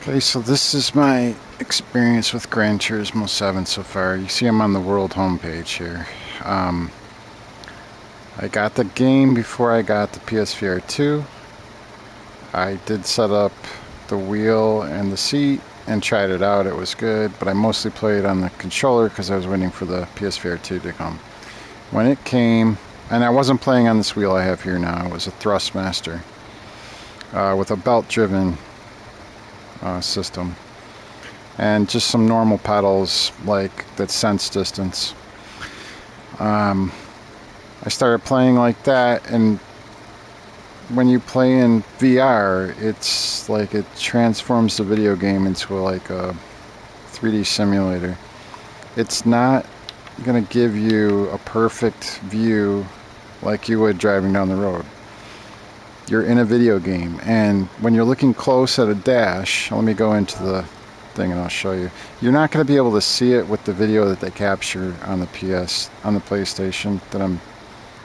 Okay, so this is my experience with Gran Turismo 7 so far. You see I'm on the world homepage here. I got the game before I got the PSVR2. I did set up the wheel and the seat and tried it out. It was good, but I mostly played on the controller because I was waiting for the PSVR2 to come. When it came, and I wasn't playing on this wheel I have here now, it was a Thrustmaster with a belt-driven system. And just some normal pedals like that sense distance. I started playing like that, and when you play in VR, it's like it transforms the video game into like a 3D simulator. It's not gonna give you a perfect view like you would driving down the road. You're in a video game, and when you're looking close at a dash, let me go into the thing and I'll show you. You're not going to be able to see it with the video that they capture on the PlayStation that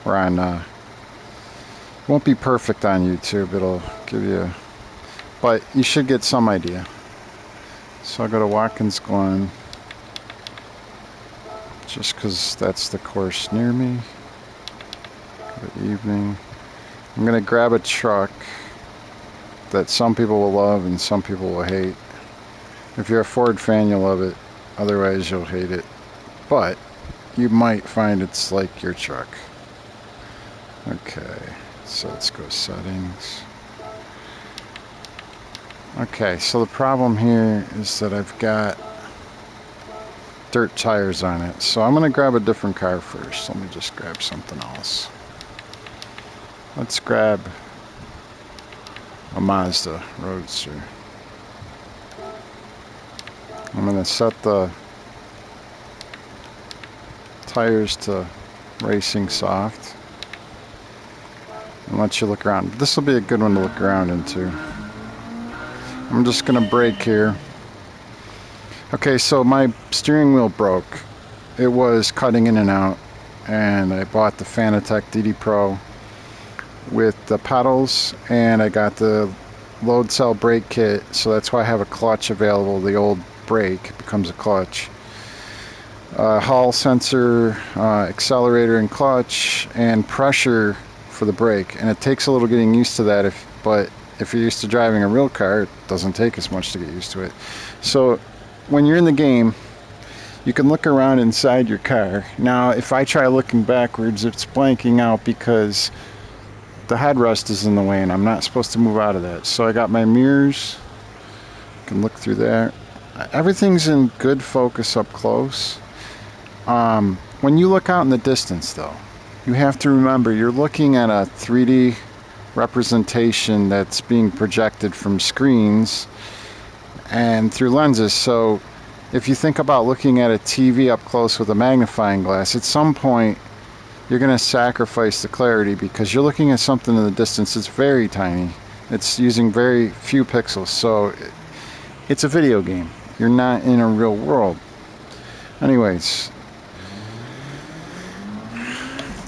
we're on. It won't be perfect on YouTube. It'll give you, but you should get some idea. So I'll go to Watkins Glen, just because that's the course near me. Good evening. I'm going to grab a truck that some people will love and some people will hate. If you're a Ford fan, you'll love it. Otherwise, you'll hate it. But you might find it's like your truck. Okay, so let's go settings. Okay, so the problem here is that I've got dirt tires on it. So I'm going to grab a different car first. Let me just grab something else. Let's grab a Mazda Roadster. I'm going to set the tires to racing soft and let you look around. This will be a good one to look around into. I'm just going to brake here. Okay, so my steering wheel broke. It was cutting in and out, and I bought the Fanatec DD Pro with the pedals, and I got the load cell brake kit, so that's why I have a clutch available. The old brake becomes a clutch. Hall sensor, accelerator and clutch, and pressure for the brake. And it takes a little getting used to that, but if you're used to driving a real car, it doesn't take as much to get used to it. So when you're in the game, you can look around inside your car. Now if I try looking backwards, it's blanking out because the headrest is in the way and I'm not supposed to move out of that. So I got my mirrors, you can look through there. Everything's in good focus up close. When you look out in the distance though, you have to remember you're looking at a 3D representation that's being projected from screens and through lenses. So if you think about looking at a TV up close with a magnifying glass, at some point you're going to sacrifice the clarity because you're looking at something in the distance that's very tiny. It's using very few pixels, so it's a video game. You're not in a real world. Anyways,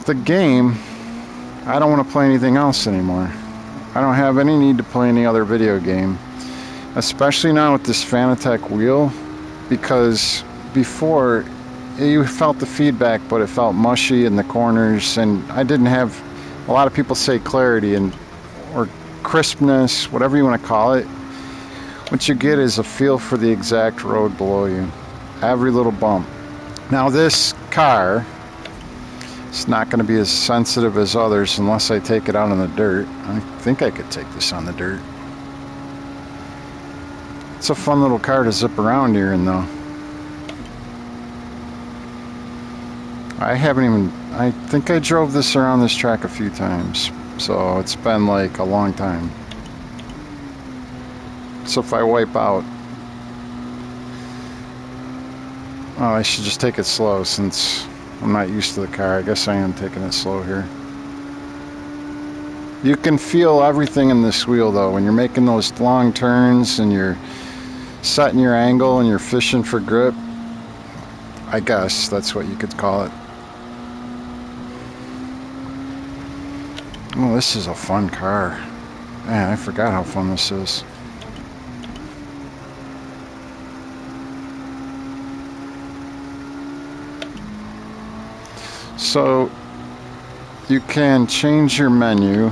the game, I don't want to play anything else anymore. I don't have any need to play any other video game, especially now with this Fanatec wheel, because before you felt the feedback, but it felt mushy in the corners, and I didn't have, a lot of people say clarity or crispness, whatever you want to call it. What you get is a feel for the exact road below you, every little bump. Now this car, it's not going to be as sensitive as others unless I take it out on the dirt. I think I could take this on the dirt. It's a fun little car to zip around here in though. I think I drove this around this track a few times, so it's been like a long time. So if I wipe out, oh, I should just take it slow since I'm not used to the car. I guess I am taking it slow here. You can feel everything in this wheel though when you're making those long turns and you're setting your angle and you're fishing for grip. I guess that's what you could call it. Oh, this is a fun car. Man, I forgot how fun this is. So you can change your menu.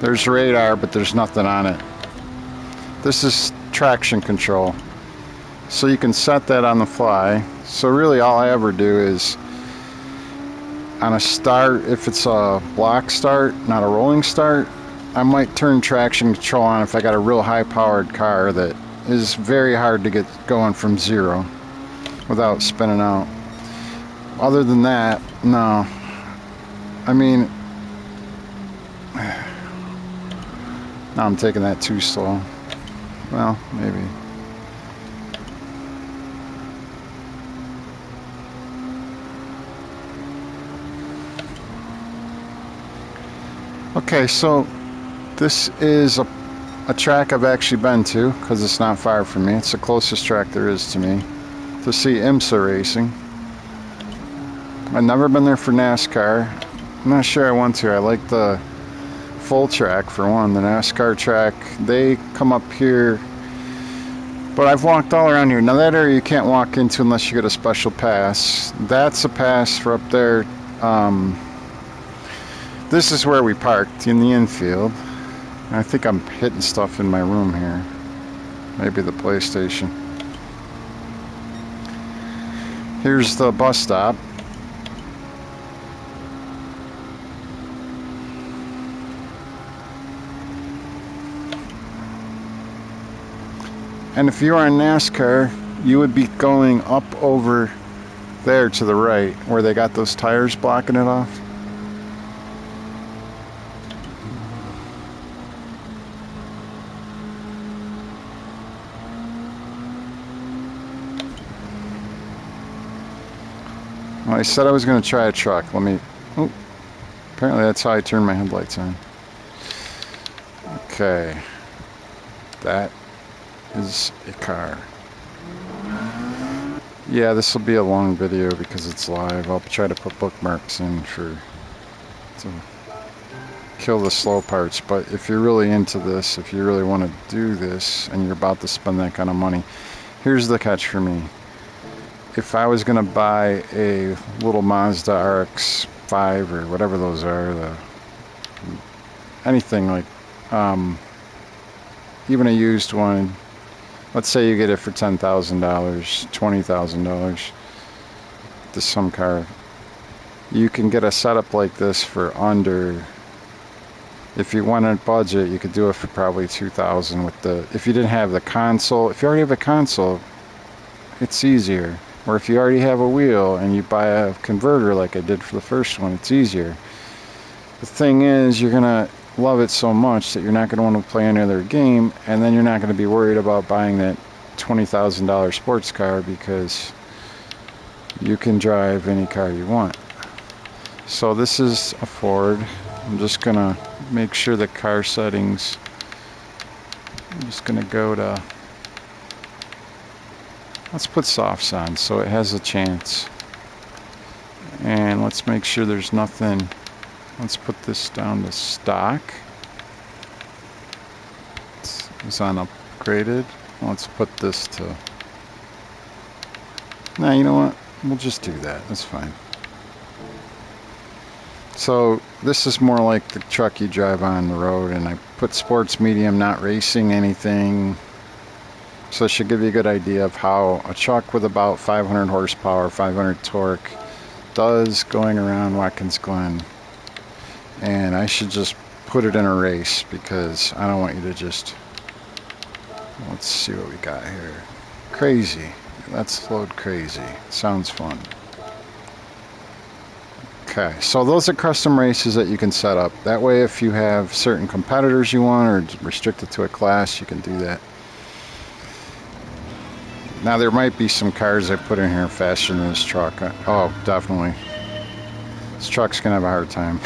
There's radar, but there's nothing on it. This is traction control. So you can set that on the fly. So really all I ever do is on a start, if it's a block start, not a rolling start, I might turn traction control on if I got a real high powered car that is very hard to get going from zero without spinning out. Other than that, no. I mean, now I'm taking that too slow. Well, maybe. Okay, so this is a track I've actually been to because it's not far from me. It's the closest track there is to me to see IMSA racing. I've never been there for NASCAR. I'm not sure I want to. I like the full track for one. The NASCAR track, they come up here, but I've walked all around here. Now that area you can't walk into unless you get a special pass. That's a pass for up there. This is where we parked, in the infield. I think I'm hitting stuff in my room here. Maybe the PlayStation. Here's the bus stop. And if you are in NASCAR, you would be going up over there to the right, where they got those tires blocking it off. Well, I said I was going to try a truck. Let me... Oh, apparently that's how I turn my headlights on. Okay. That is a car. Yeah, this will be a long video because it's live. I'll try to put bookmarks in to kill the slow parts. But if you're really into this, if you really want to do this and you're about to spend that kind of money, here's the catch for me. If I was going to buy a little Mazda RX-5 or whatever those are, anything like, even a used one, let's say you get it for $10,000, $20,000, to some car, you can get a setup like this for under, if you want a budget, you could do it for probably $2,000 with the, if you didn't have the console. If you already have a console, it's easier. Or if you already have a wheel and you buy a converter like I did for the first one, it's easier. The thing is, you're gonna love it so much that you're not going to want to play any other game, and then you're not going to be worried about buying that $20,000 sports car because you can drive any car you want. So this is a Ford. I'm just going to make sure the car settings, I'm just going to go to, let's put softs on so it has a chance. And let's make sure there's nothing. Let's put this down to stock. It's on upgraded. Let's put this to... Nah, you know what? We'll just do that. That's fine. So this is more like the truck you drive on the road, and I put sports medium, not racing anything. So it should give you a good idea of how a truck with about 500 horsepower, 500 torque does going around Watkins Glen. And I should just put it in a race because I don't want you to just... Let's see what we got here. Crazy. Let's load crazy. Sounds fun. Okay, so those are custom races that you can set up. That way if you have certain competitors you want or restricted to a class, you can do that. Now there might be some cars I put in here faster than this truck. Oh, definitely. This truck's gonna have a hard time.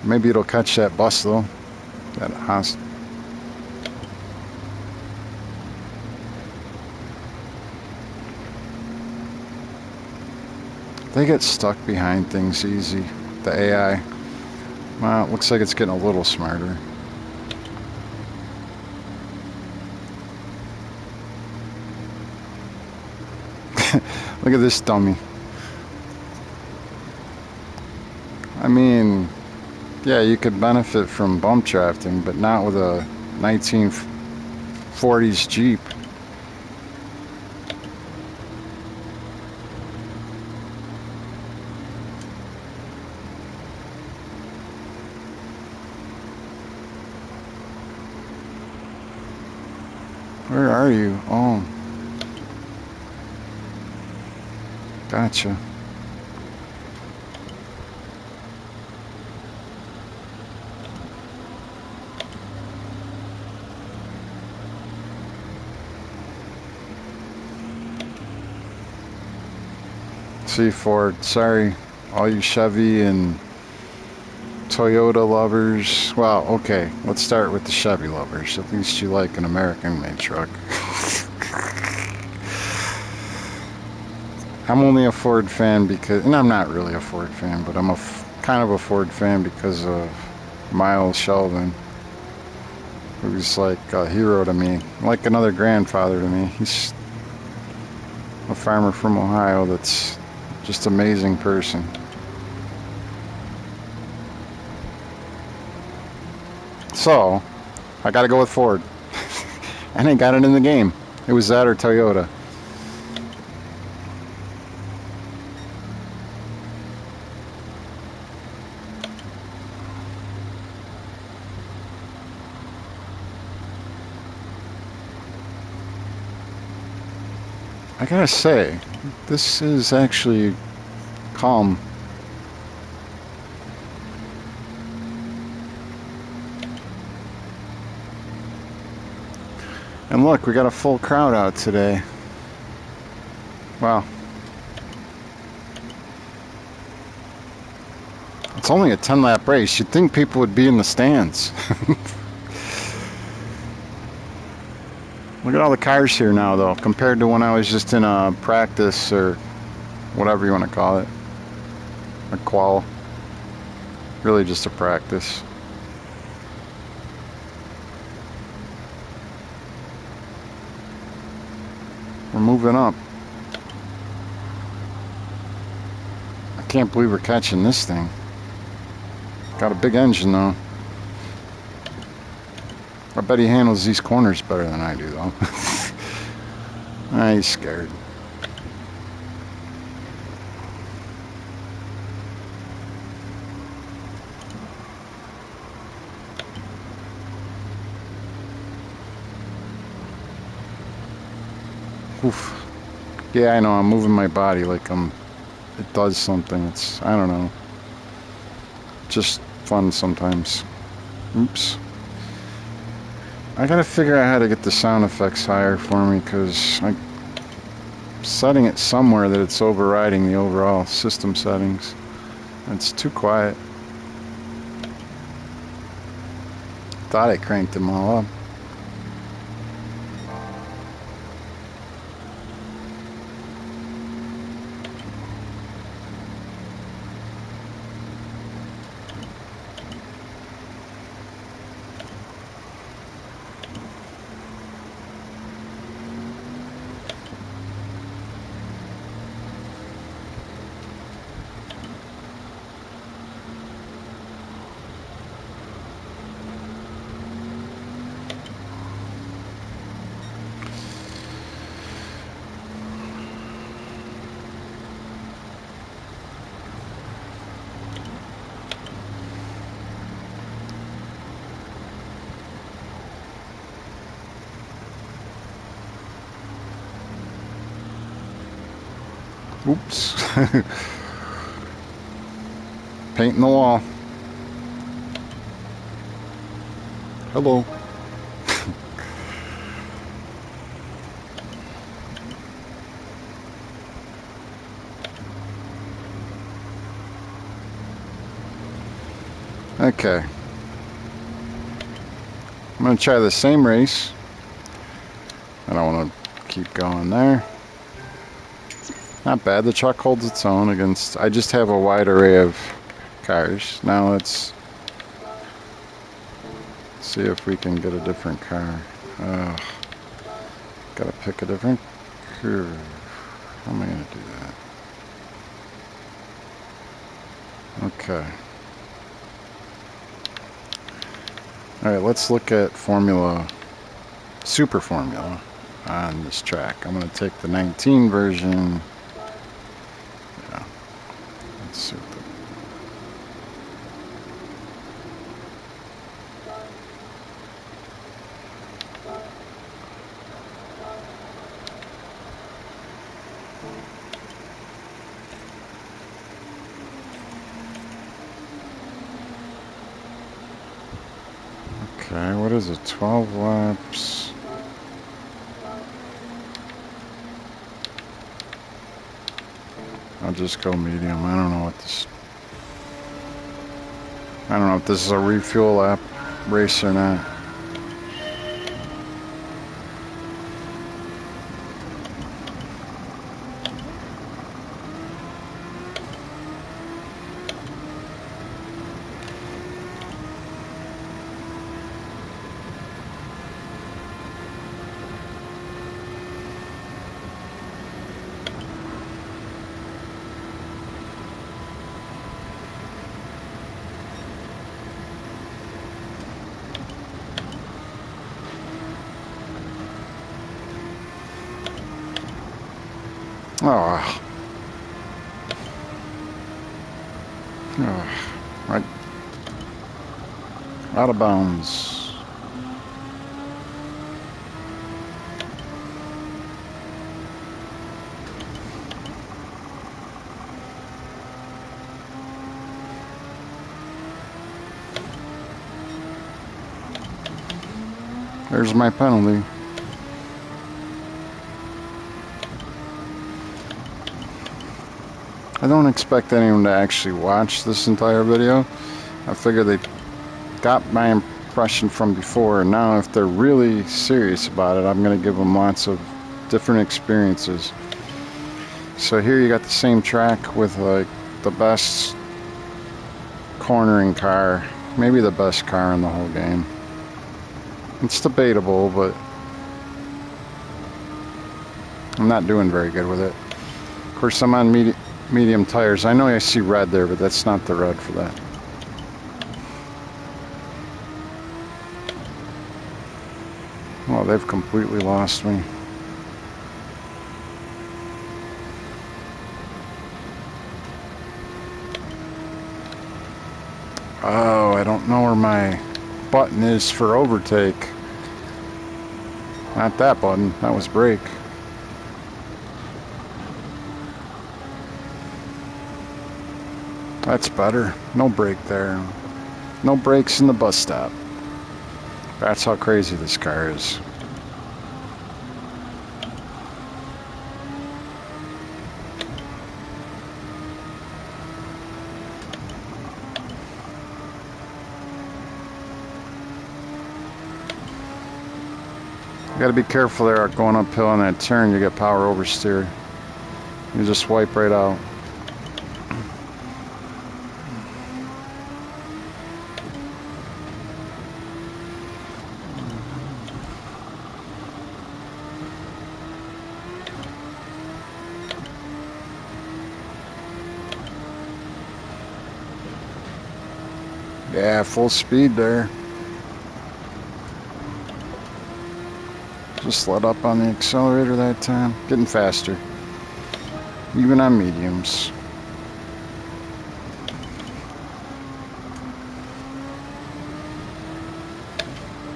Maybe it'll catch that bus though. That house. They get stuck behind things easy. The AI. Well, it looks like it's getting a little smarter. Look at this dummy. I mean, yeah, you could benefit from bump drafting, but not with a 1940s Jeep. Where are you? Oh. Gotcha. See, Ford, sorry, all you Chevy and Toyota lovers. Well, okay, let's start with the Chevy lovers. At least you like an American-made truck. I'm only a Ford fan because, and I'm not really a Ford fan, but I'm kind of a Ford fan because of Miles Sheldon, who's like a hero to me, like another grandfather to me. He's a farmer from Ohio that's just an amazing person. So, I gotta go with Ford. And I got it in the game. It was that or Toyota. I gotta say, this is actually calm. And look, we got a full crowd out today. Wow. It's only a 10-lap race. You'd think people would be in the stands. Look at all the cars here now, though, compared to when I was just in a practice or whatever you want to call it. A qual. Really just a practice. We're moving up. I can't believe we're catching this thing. Got a big engine, though. I bet he handles these corners better than I do, though. He's scared. Oof. Yeah, I know, I'm moving my body like it does something. It's, I don't know. Just fun sometimes. Oops. I gotta figure out how to get the sound effects higher for me, because I'm setting it somewhere that it's overriding the overall system settings. It's too quiet. Thought I cranked them all up. Oops. Painting the wall. Hello. Okay. I'm going to try the same race. I don't want to keep going there. Not bad. The truck holds its own against... I just have a wide array of cars. Now let's see if we can get a different car. Gotta pick a different curve. How am I going to do that? Okay. Alright, let's look at Super Formula on this track. I'm going to take the 19 version. Yeah. Let's see what Okay, what is it? 12 laps. I'll just go medium. I don't know what this. I don't know if this is a refuel lap race or not. Oh. Right. Out of bounds. There's my penalty. I don't expect anyone to actually watch this entire video. I figure they got my impression from before, and now if they're really serious about it, I'm going to give them lots of different experiences. So here you got the same track with like the best cornering car, maybe the best car in the whole game. It's debatable, but I'm not doing very good with it. Of course, I'm on medium tires. I know I see red there, but that's not the red for that. Well, they've completely lost me. Oh, I don't know where my button is for overtake. Not that button, that was brake. That's better. No brake there. No brakes in the bus stop. That's how crazy this car is. You gotta be careful there going uphill on that turn. You get power oversteer. You just wipe right out. Yeah, full speed there. Just let up on the accelerator that time. Getting faster. Even on mediums.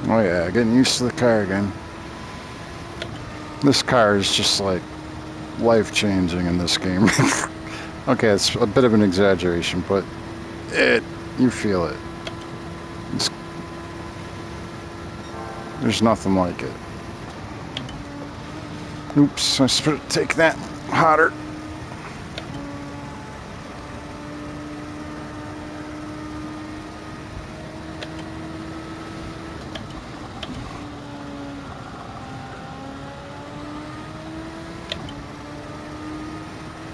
Oh yeah, getting used to the car again. This car is just like life-changing in this game. Okay, it's a bit of an exaggeration, but you feel it. There's nothing like it. Oops, I should take that hotter.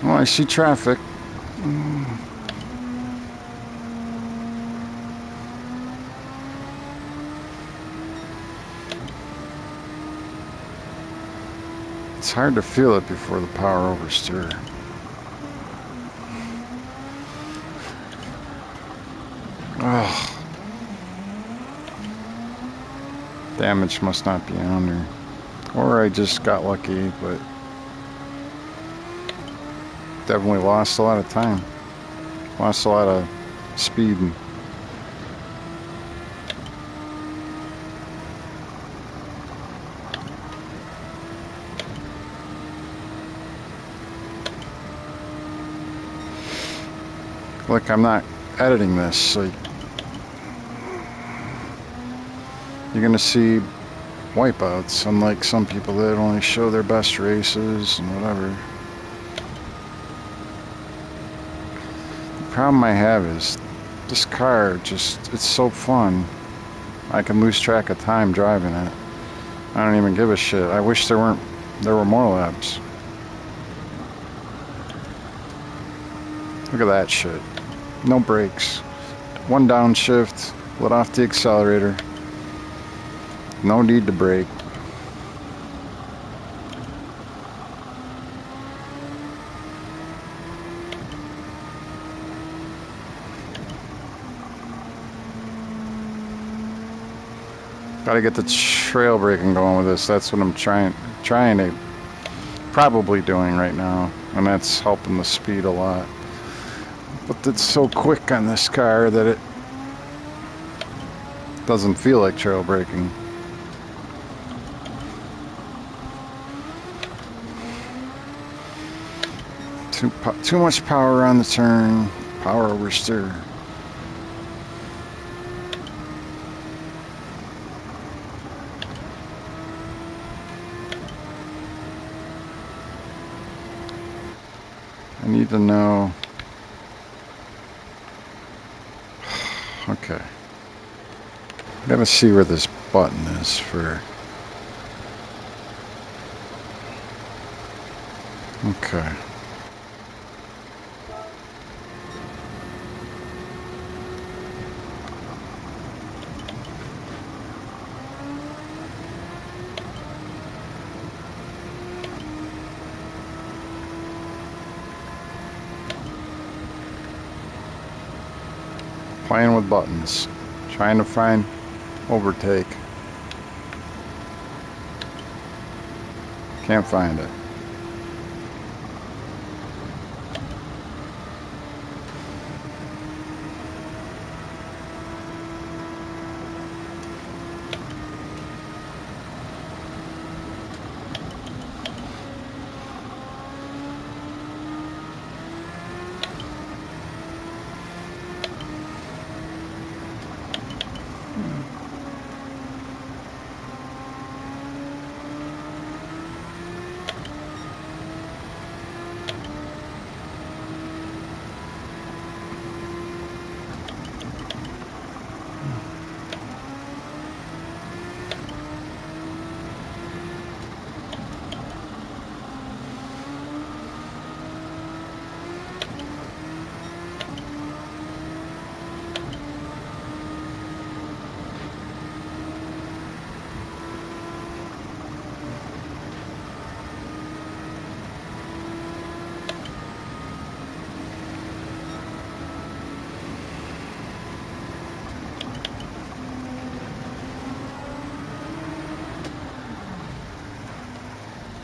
Oh, I see traffic. It's hard to feel it before the power oversteer. Ugh. Damage must not be on there. Or I just got lucky, but definitely lost a lot of time. Lost a lot of speed. Look, I'm not editing this, so you're gonna see wipeouts, unlike some people that only show their best races and whatever. The problem I have is this car it's so fun. I can lose track of time driving it. I don't even give a shit. I wish there were more laps. Look at that shit. No brakes. One downshift, let off the accelerator. No need to brake. Gotta get the trail braking going with this. That's what I'm trying to probably doing right now, and that's helping the speed a lot. But it's so quick on this car that it doesn't feel like trail braking. Too much power on the turn. Power oversteer. I need to know. Okay. I gotta see where this button is for. Okay. Playing with buttons, trying to find overtake. Can't find it.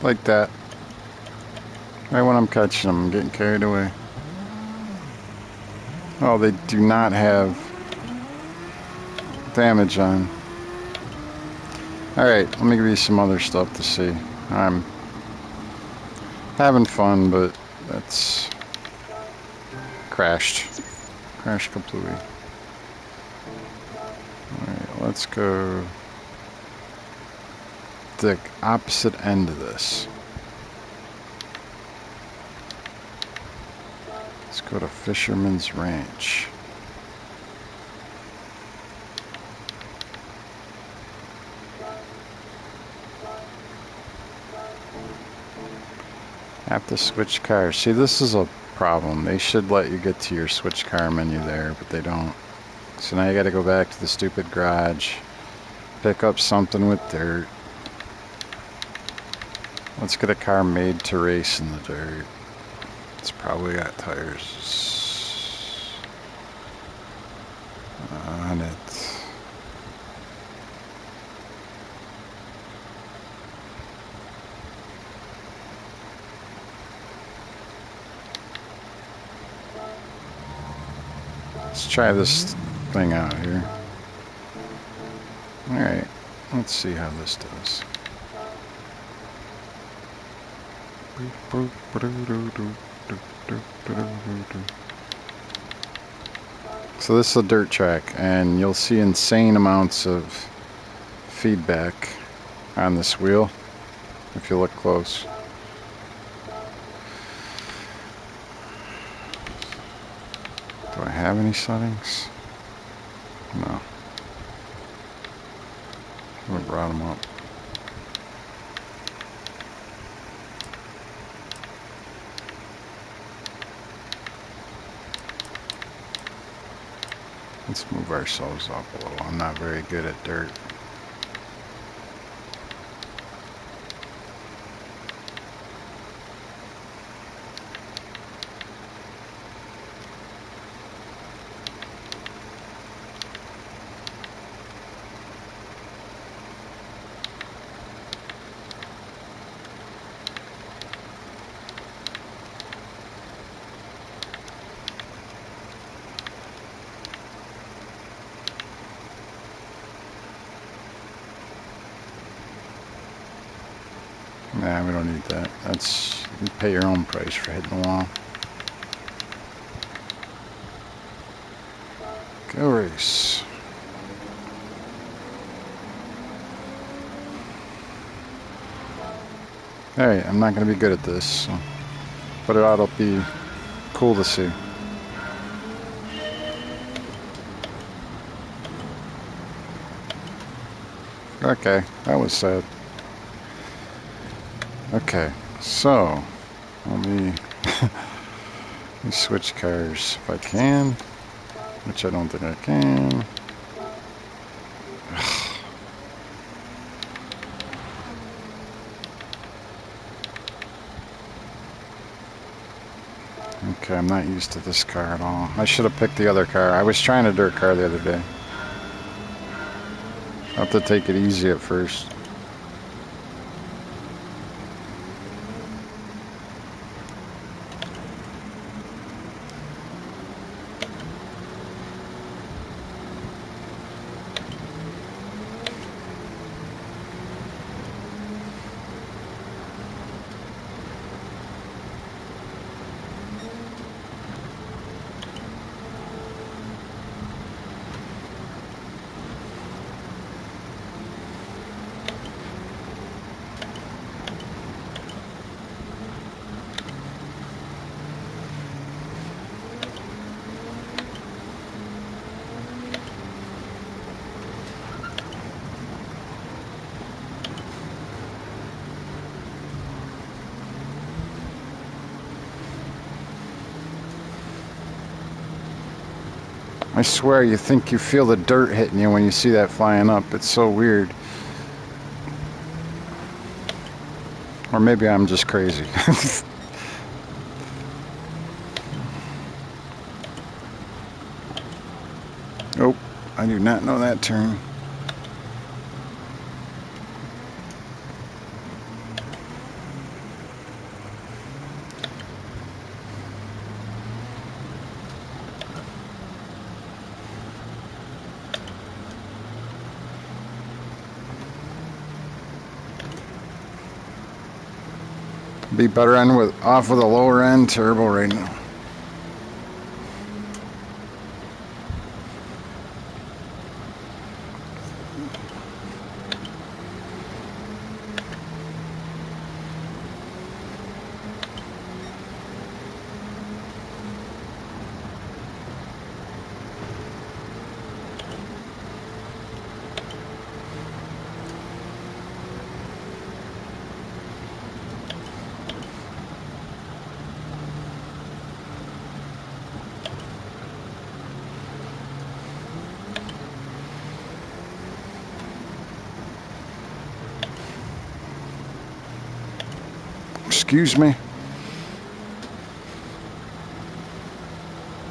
Like that. Right when I'm catching them, I'm getting carried away. Oh, they do not have damage on. Alright, let me give you some other stuff to see. I'm having fun, but that's crashed. Crashed completely. Alright, let's go the opposite end of this. Let's go to Fisherman's Ranch. Have to switch cars. See, this is a problem. They should let you get to your switch car menu there, but they don't. So now you got to go back to the stupid garage, pick up something with dirt. Let's get a car made to race in the dirt. It's probably got tires on it. Let's try this thing out here. Alright, let's see how this does. So this is a dirt track, and you'll see insane amounts of feedback on this wheel if you look close. Do I have any settings? No. I haven't brought them up. Let's move ourselves up a little. I'm not very good at dirt. Nah, we don't need that. That's, you pay your own price for hitting the wall. Go race. Alright, I'm not going to be good at this, so, but it ought to be cool to see. Okay, that was sad. Okay, so let me switch cars if I can, which I don't think I can. Okay, I'm not used to this car at all. I should have picked the other car. I was trying a dirt car the other day. I'll have to take it easy at first. I swear you think you feel the dirt hitting you when you see that flying up. It's so weird. Or maybe I'm just crazy. Oh, I do not know that turn. Be better on off with a lower end turbo right now. Excuse me.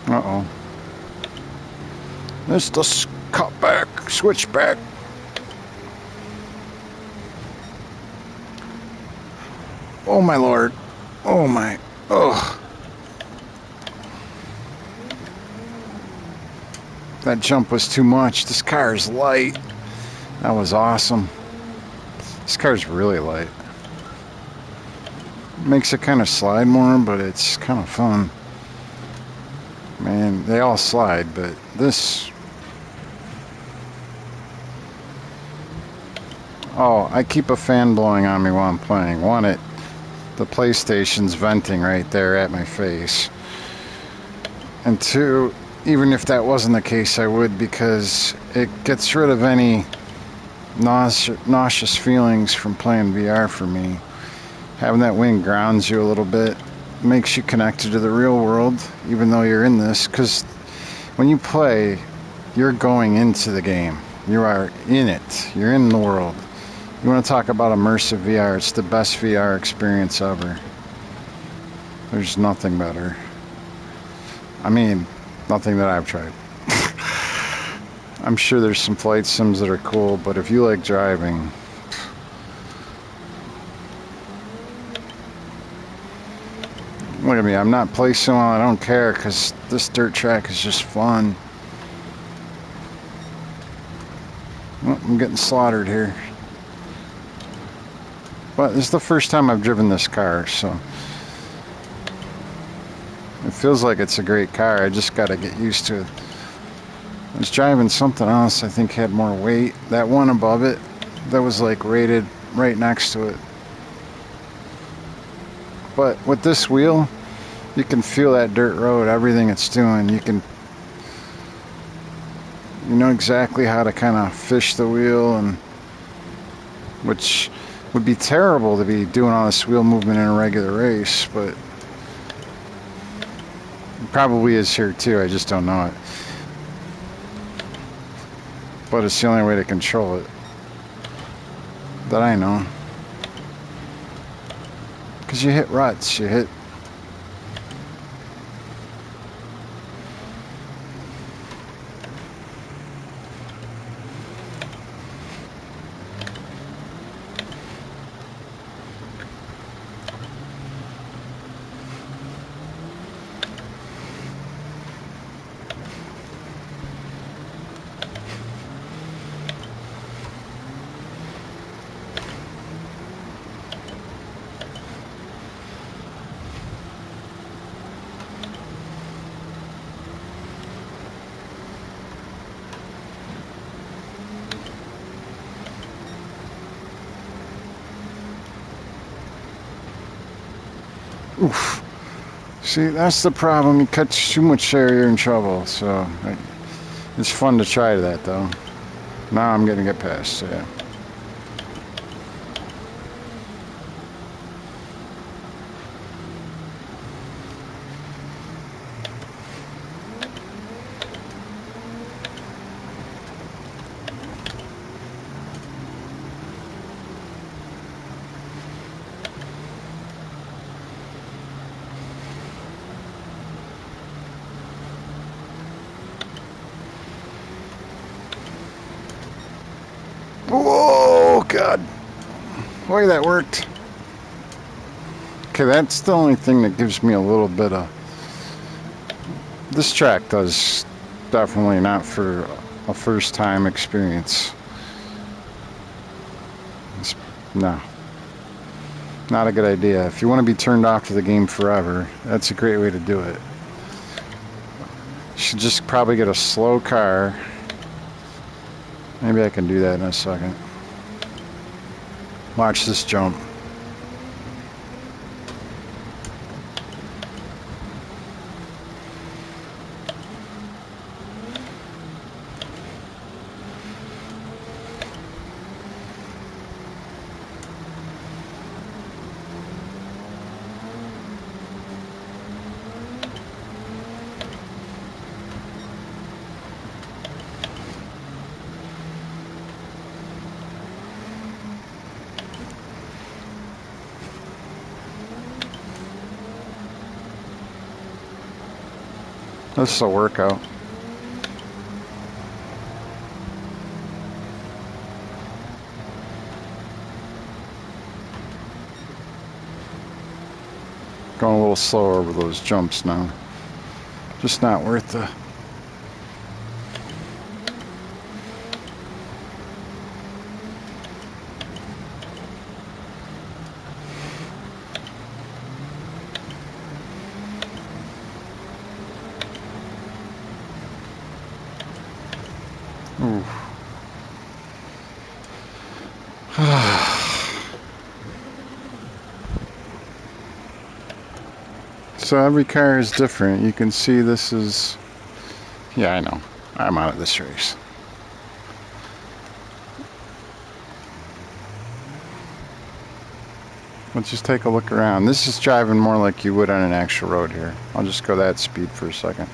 Uh-oh. This the cutback, switchback. Oh my lord. Oh my. Oh. That jump was too much. This car is light. That was awesome. This car's really light. Makes it kind of slide more, but it's kind of fun. Man, they all slide, but this... Oh, I keep a fan blowing on me while I'm playing. One, the PlayStation's venting right there at my face. And two, even if that wasn't the case, I would, because it gets rid of any nauseous feelings from playing VR for me. Having that wing grounds you a little bit, makes you connected to the real world, even though you're in this, because when you play, you're going into the game. You are in it. You're in the world. You want to talk about immersive VR, it's the best VR experience ever. There's nothing better. I mean, nothing that I've tried. I'm sure there's some flight sims that are cool, but if you like driving... Look at me, I'm not placing well, I don't care, because this dirt track is just fun. Oh, I'm getting slaughtered here. But this is the first time I've driven this car, so... It feels like it's a great car, I just gotta get used to it. I was driving something else I think had more weight. That one above it, that was like rated right next to it. But with this wheel, you can feel that dirt road, everything it's doing. You know exactly how to kind of fish the wheel, and which would be terrible to be doing all this wheel movement in a regular race, but it probably is here too, I just don't know it. But it's the only way to control it that I know. Because you hit ruts, you hit... Oof. See, that's the problem. You catch too much air, you're in trouble. So it's fun to try that, though. Now I'm gonna get past. Yeah. Whoa, God. Boy, that worked. Okay, that's the only thing that gives me a little bit of... This track does definitely not for a first-time experience. No. Not a good idea. If you want to be turned off to the game forever, that's a great way to do it. You should just probably get a slow car. Maybe I can do that in a second. Watch this jump. This is a workout. Going a little slower over those jumps now. Just not worth the... Ooh. So every car is different. You can see this is... Yeah, I know. I'm out of this race. But just take a look around. This is driving more like you would on an actual road here. I'll just go that speed for a second.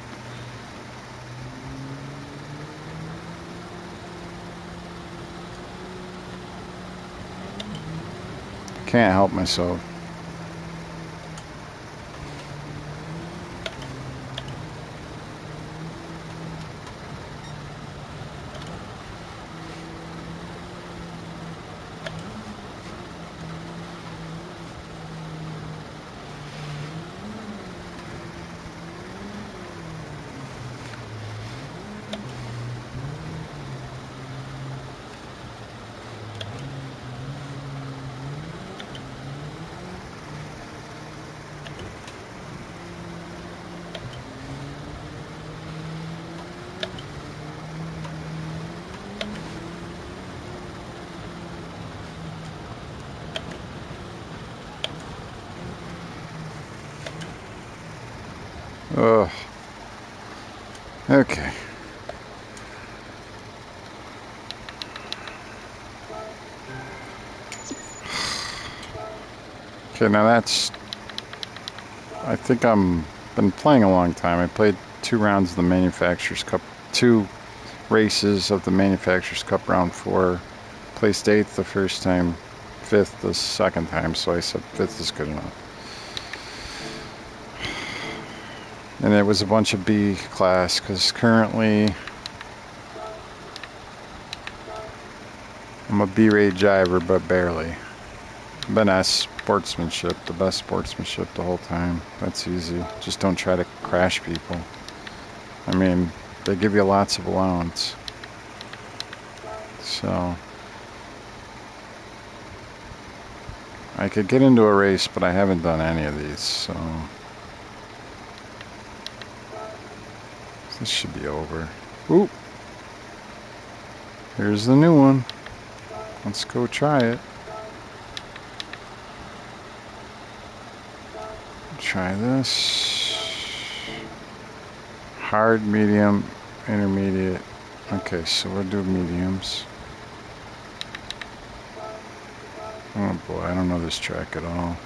Can't help myself. Ugh. Okay. Okay, now that's... I think I'm been playing a long time. I played 2 rounds of the Manufacturers Cup, 2 races of the Manufacturers Cup round 4. Placed 8th the first time, 5th the second time, so I said 5th is good enough. And it was a bunch of B class, because currently I'm a B-rate driver, but barely. Been S sportsmanship, the best sportsmanship the whole time. That's easy. Just don't try to crash people. I mean, they give you lots of allowance. So I could get into a race, but I haven't done any of these, so this should be over. Oop. Here's the new one. Let's go try it. Try this. Hard, medium, intermediate. Okay, so we'll do mediums. Oh boy, I don't know this track at all.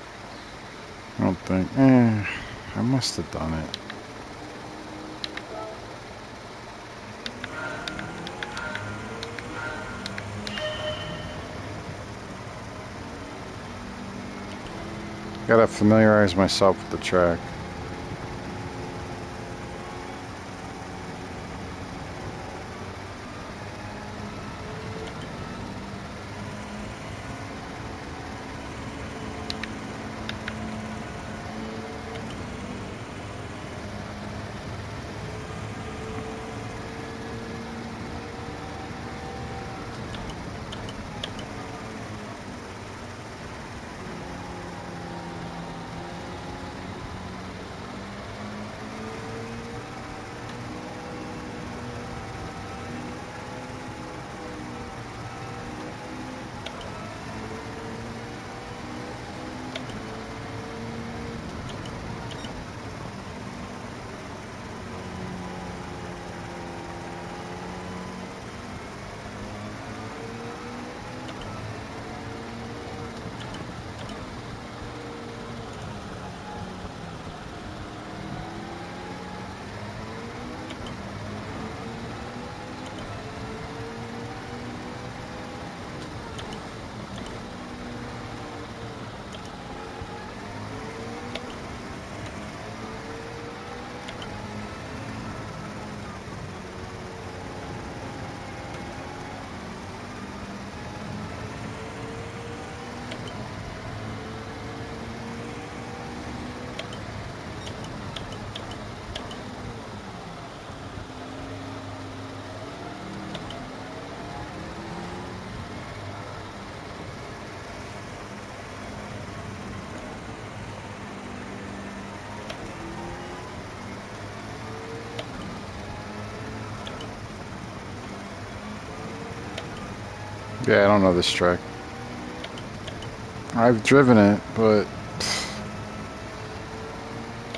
I don't think. I must have done it. Gotta familiarize myself with the track. Yeah, I don't know this track. I've driven it, but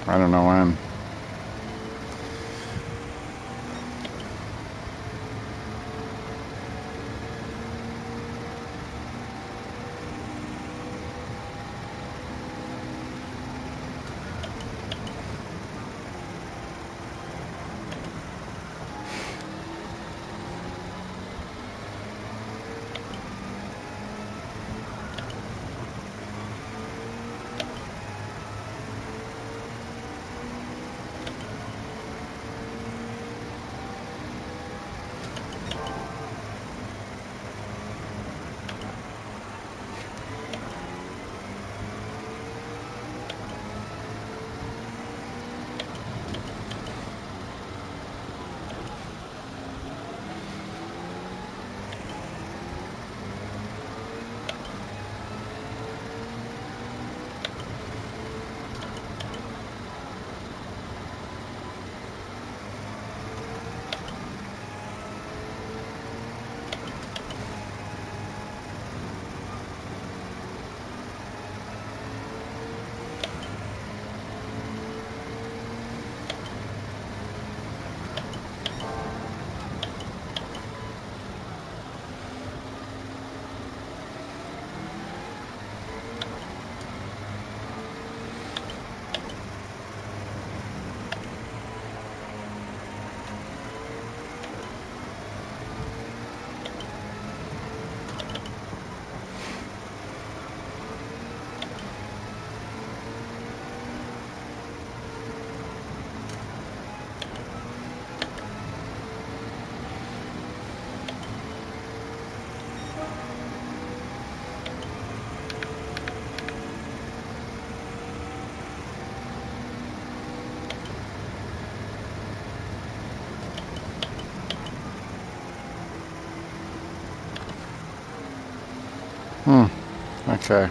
I don't know when. Okay.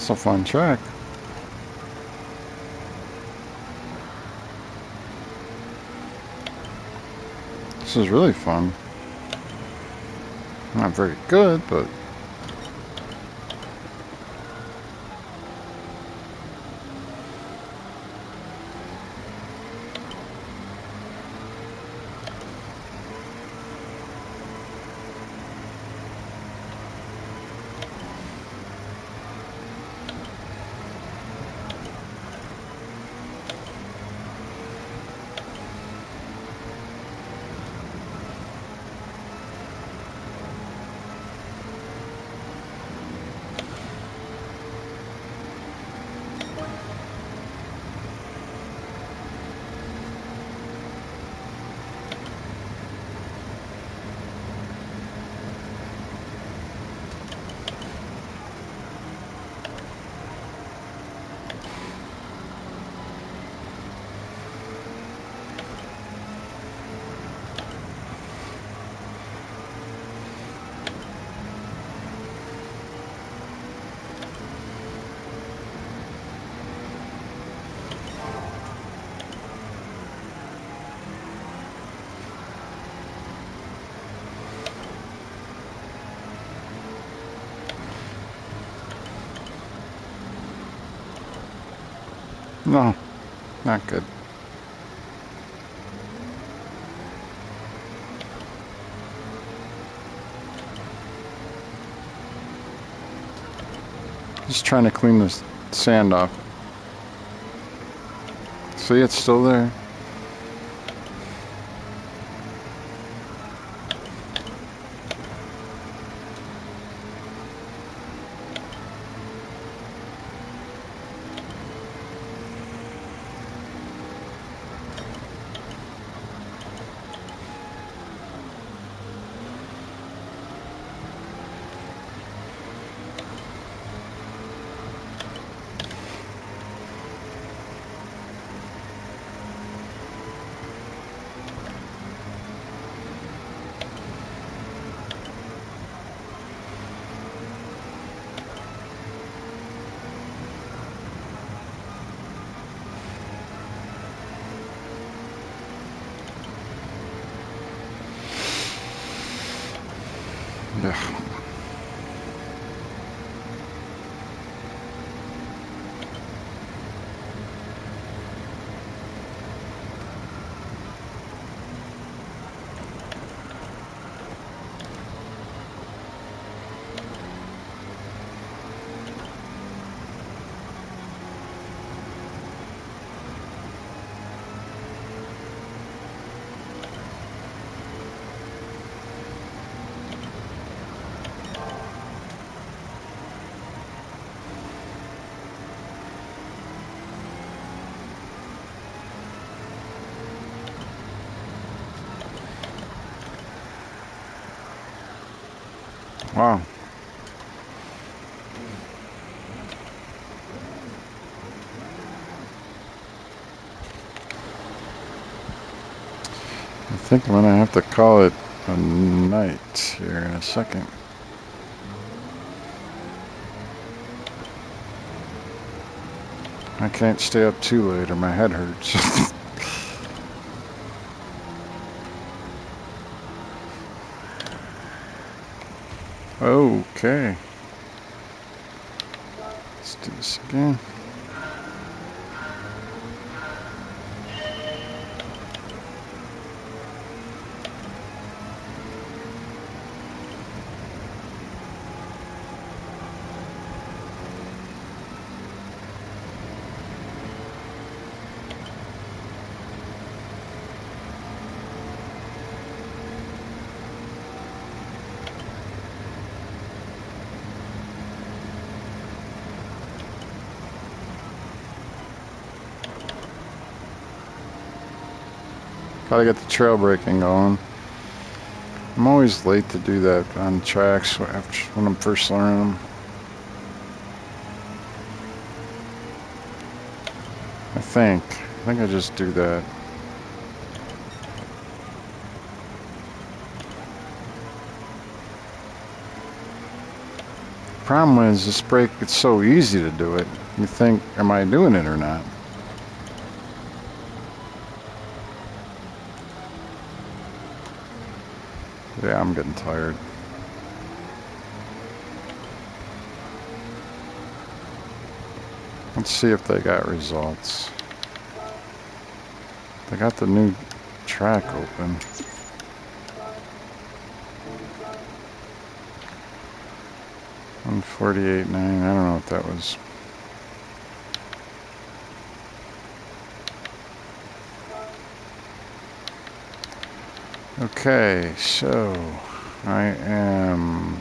It's a fun track. This is really fun. Not very good, but no, not good. Just trying to clean this sand off. See, it's still there. Yeah. Wow. I think I'm gonna have to call it a night here in a second. I can't stay up too late or my head hurts. Okay. Let's do this again. Gotta get the trail braking going. I'm always late to do that on tracks when I'm first learning them. I think I just do that. Problem is, this brake, it's so easy to do it. You think, am I doing it or not? Yeah, I'm getting tired. Let's see if they got results. They got the new track open. $148.9. I don't know what that was. Okay, so I am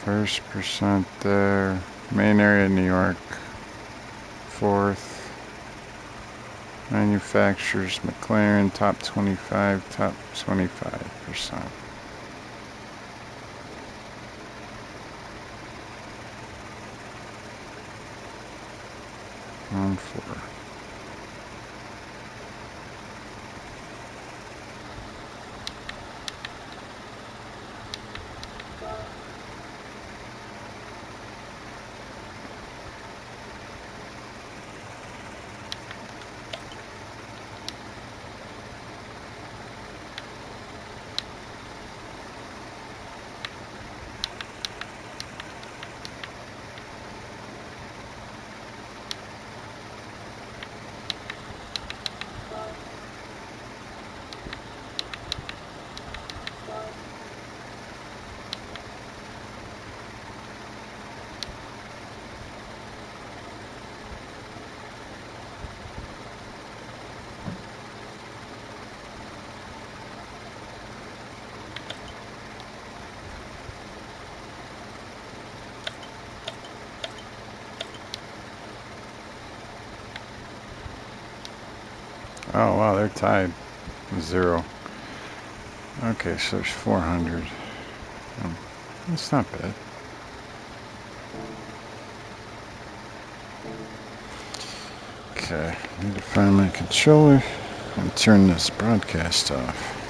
first percent there. Main area, New York. Fourth. Manufacturers, McLaren, top 25, top 25%. Round 4. Oh wow, they're tied. 0. Okay, so there's 400. That's not bad. Okay, need to find my controller and turn this broadcast off.